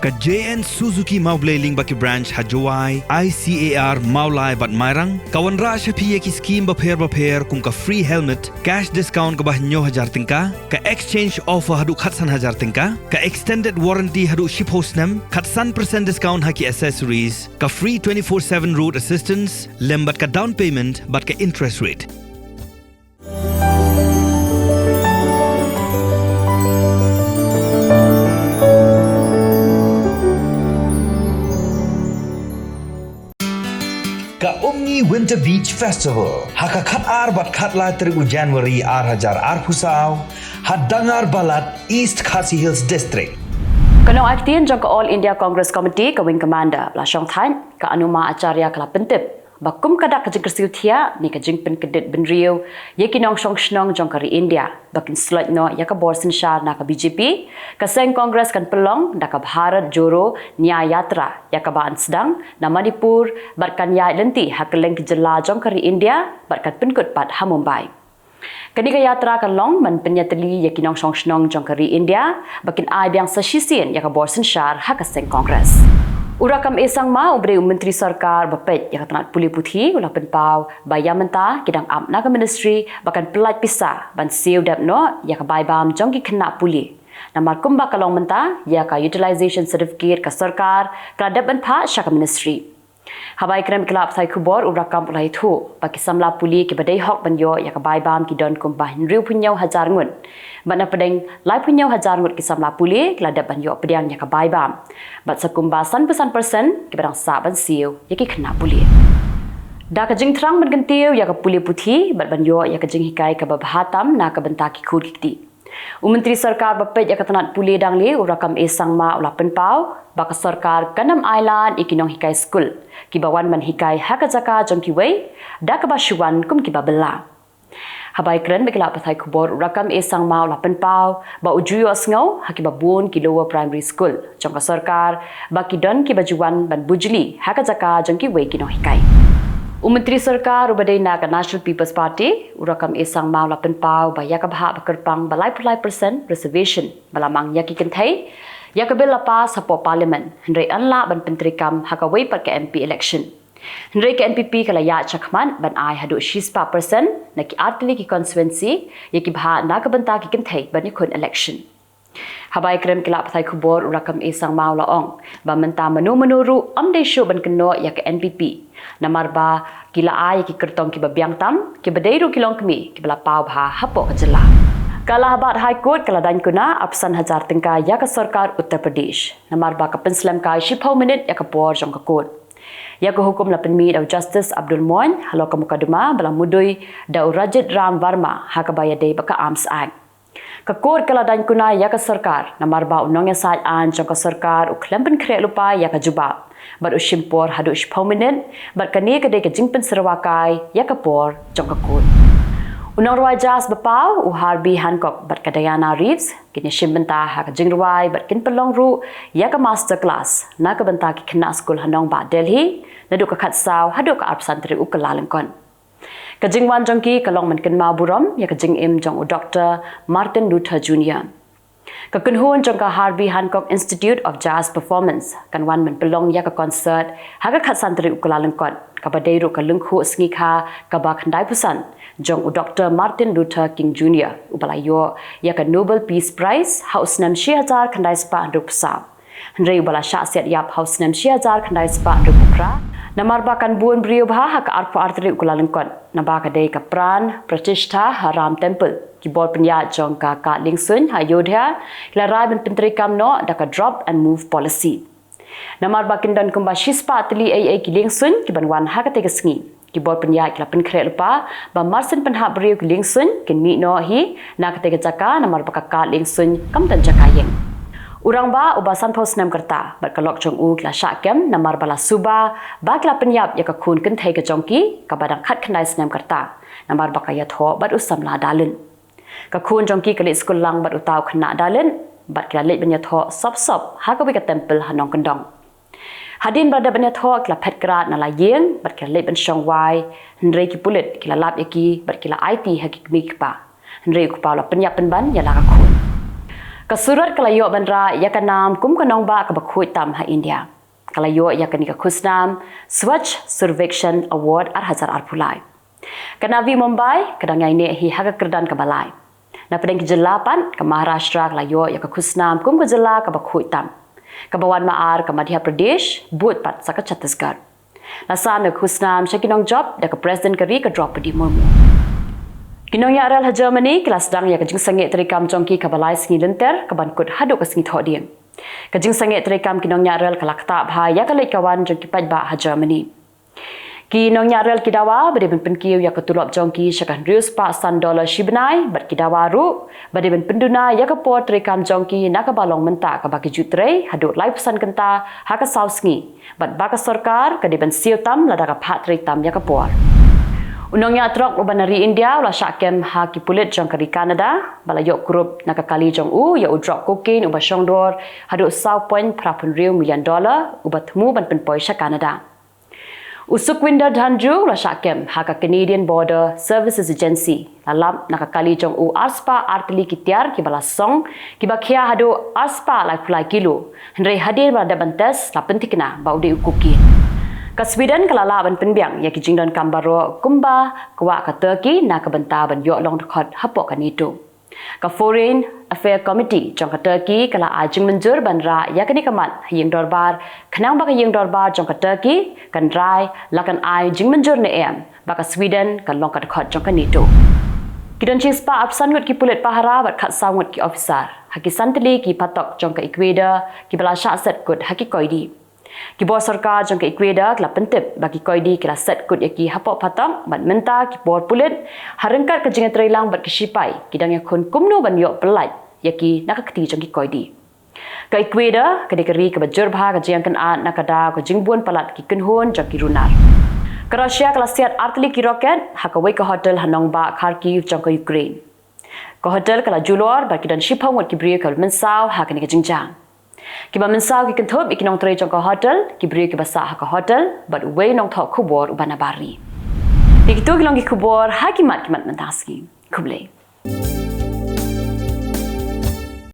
Ka JN Suzuki Maubleiling baki branch Hajawai ICAR Maulai bat Mairang kawan ra shapi ki scheme baper kum ka free helmet cash discount ka bah 9,000 tingka ka exchange offer hadu khatsan 1,000 tingka ka extended warranty hadu ship hostnam khatsan % discount haki accessories ka free 24/7 route assistance lembat ka down payment bat ka interest rate. Ka Omni Winter Beach Festival haka khat ar bat khat la 3 January ar pusau hadangar balat East Khasi Hills District. Kanong aktian jang ka All India Congress Committee ka wing commander la Shong Than ka Anuma Acharya kala pentip bakum kada ka jingkersiu thia ni ka jingpen kedet benriu yekinong shong shnong jang kari India bakin slot no ya ka borsin sha na ka BJP ka seng Congress kan pelong da ka Bharat Joro Nya Yatra ya ka ban sedang na Manipur barkan ya lenti ha Kylleng Jylla jang kari India barkan penkut pat ha Mumbai. Kani ka yatra kan long man penyateli yekinong shong shnong jang kari India bakin ai biang sa shisien ya ka borsin shar ha ka seng Congress. Urakam esang ma ubre Menteri Sarkar bapet yang tanat puli putih ulah penpau bayam mentah kidang amna ke ministry bahkan pelat pisah ban siu dap no ya ka baibam jongki kena puli namar kumba kalong mentah ya ka utilization certificate ka sarkar kadap ban pha sya ka ministry habai krem kelap sai Khubor urakam ulai thu baki samla puli ke badai hok ban yo ya ka baibam ki don kumba hinriu punyau hajar ngun bana pedeng lai punyau hajar ngut ki samla puli kadap ban yo pedang ya ka baibam bat sakumba 100% ke barang sa ban siu ya ki kena puli da ka jing terang ban gentiu ya ka puli putih bat ban yo ya ka jing hikai ka babhatam na ka benta ki khud kiti Menteri Sarkar bapet ya ka tanat puli dangli urakam esang ma ulah penpau baka sarkar kanam island ikinong hikai school ki bawan man hikai haka jaka jong ki wei da ka basyuan kum ki babela habai kren bekla pathai Khubor urakam esang ma ulah penpau ba ujuyo asngau haki babun ki lower primary school jong ka sarkar baki don ki bajuan ban bujli haka jaka jong ki wei kinong hikai Menteri Sarkar ubadai na ka National People's Party urakam esang mau lapen pau ba ya ka bha bakerpang balai pulai % reservation balamang ya ki kenthai ya ka bil lapa sapo parliament hendrai anla ban pentrikam haka wei pat ka MP election hendrai ka NPP kala ya chakman ban ai hadu 60% na ki atli ki constituency ya ki bha na ka banta ki kenthai ban ni khon election habai krem kila pathai Khubor urakam esang mau laong ba menta menuru amdei show ban keno ya ka NPP namar ba kila ai ki kertong ki babiang tam ki badairu kilong kemi ki bala pau bha hapo ka Jylla kala habat high court kala dan kuna apsan 1,000 tingka ya ka sarkar Uttar Pradesh namar ba ka penslam ka shipau minute ya ka por jong ka court ya ka hukum la penmi dau justice Abdul Moin halo ka mukadama bala mudui dau Rajit Ram Varma ha ka bayade ba ka arms act ka court kala dan kuna ya ka sarkar namar ba unong ya sai an jong ka sarkar uklempen kre lupa ya ka jubab bat ushimpor hadu shpauminent bat kani kade ke jingpen serwakai ya kapor jong ka court unong rajas bapau uharbi Hancock bat kadayana Reeves kini shimbenta ha ka jingruai bat kin pelong ru ya ka master class na ka benta ki khna school hanong ba Delhi nadu ka khatsau hadu ka apsantri u Kyllalyngkot ka jingwan jongki kalong man kin ma burom ya ka jingim jong u Dr. Martin Luther Jr. Kakunhun jong ka Harvey Hancock Institute of Jazz Performance kan wan men pelong ya ka concert ha ka khatsantri u Kyllalyngkot ka badairu ka lungkhu sngi kha ka ba khandai pusan jong u Dr. Martin Luther King Jr. u balayo ya ka Nobel Peace Prize house nam 6000 khandai spa andu pusa hendrai u bala sha set yap house nam 6000 khandai spa andu pukra namar ba kan buon brio bha ha ka arpa artri u Kyllalyngkot naba ka dei ka pran pratishtha haram temple ki bol penya jong ka Kyllalyngkot Ayodhya la rai ben pentri kam no da ka drop and move policy namar ba kin dan kumba shispa atli ai Kyllalyngkot ki ban wan ha ka te ka sngi ki bol penya ki la pen kre lupa ba marsen pen ha brio Kyllalyngkot kin mi no hi na ka te ka jaka namar ba ka Kyllalyngkot kam dan jaka yeng urang ba ubasan pos nam kerta bat kalok jong u kla syakem namar bala suba ba kla penyap ya ka kun ken thai ka jongki ka badang khat khnai snam kerta namar ba ka ya tho bat usam la dalin ka kun jongki ka le skul lang bat utaw khna dalin bat kla le benya tho sop ha ka wi ka temple hanong kendong hadin bada benya tho kla phet krat na la yeng bat kla le ben shong wai hendrei ki pulit kla lap yaki bat kla IT hakik mi pa hendrei ku pa la penyap pen ban ya la ka kun Kasurat kalayo bandra ya kanam kum kanong ba ka bakhuy tam ha India. Kalayo ya kanika khusnam Swachh Survekshan Award 8,000 pulai. Kanavi Mumbai kadang yang ini hi haga kerdan ka balai. Na pedang ki Jylla pan ka Maharashtra kalayo ya ka khusnam kum ka Jylla ka bakhuy tam. Kabawan maar ka Madhya Pradesh but pat sa ka Chhattisgarh. Nasa na khusnam shakinong job da ka president kari ka Draupadi Murmu. Kinong ya aral ha Germany kelas dang ya kajing sangit terikam jongki kabalai singi lenter kabankut haduk ka singi thodieng. Kajing sangit terikam kinong ya aral kalakta bha ya kalai kawan jongki pajba ha Germany. Kinong ya aral kidawa bade ben penkiu ya katulop jongki syakan rius pa san dollar shibnai bat kidawa ru bade ben penduna ya kapor terikam jongki nak balong menta ka baki jutrei haduk lai pesan kenta ha ka saw singi bat baka sarkar kade ben siutam lada ka phat tam ya kapor. Unong ya trok ubanari India ula syakem ha kipulit jong kari Canada balayok grup nakakali jong ya udrok kokain uba syongdor haduk $1.5 million uba temu ban penpoi sya Canada. Usuk winda dhanju ula syakem ha ka Canadian Border Services Agency lalap nakakali jong arspa artili kitiar ki balasong ki bakhia haduk arspa lai pulai kilo hendrai hadir pada bantes la pentikna baude ukukin. Ka Sweden kalala ban penbiang ya ki jingdon kambaro kumba kwa ka Turkey na ka benta ban yo long khot hapok ka NATO. Ka Foreign Affairs Committee jong ka Turkey kala ajing menjur ban ra ya ka nikamat hiyeng dorbar khnang ba ka hiyeng dorbar jong ka Turkey kan rai lakan ai jing menjur ne em ba ka Sweden kan long ka khot jong ka NATO. Kidon chispa apsan ngut ki pulit pahara bat khat sangut ki officer haki santli ki patok jong ka Ecuador ki bala sha set kut haki koidi. Kibor sarkar jong ke Ecuador kala pentip bagi koidi kala set kut yaki hapok patang bat menta kibor pulit harengkat ke jingat reilang bat kisipai kidang yakun kumno ban yok pelat yaki nakakti jong ki koidi. Ke Ecuador kadekeri ke bajur bha ke jang kan at nakada ke jingbuan palat ki kenhun jong ki runar. Ke Russia kala siat artili ki roket hakawai ke hotel hanong ba Kharkiv jong ke Ukraine. Ke hotel kala julor bat kidan shipong wat ki brio ke mensau ha ke jingjang. Kiba mensau ki kentup ikinong tray jong ka hotel, ki beri ki basah ka hotel, but way nong thok Khubor ubana bari. Ikitu kilong ki Khubor hakimat kimat mentaski. Kublai.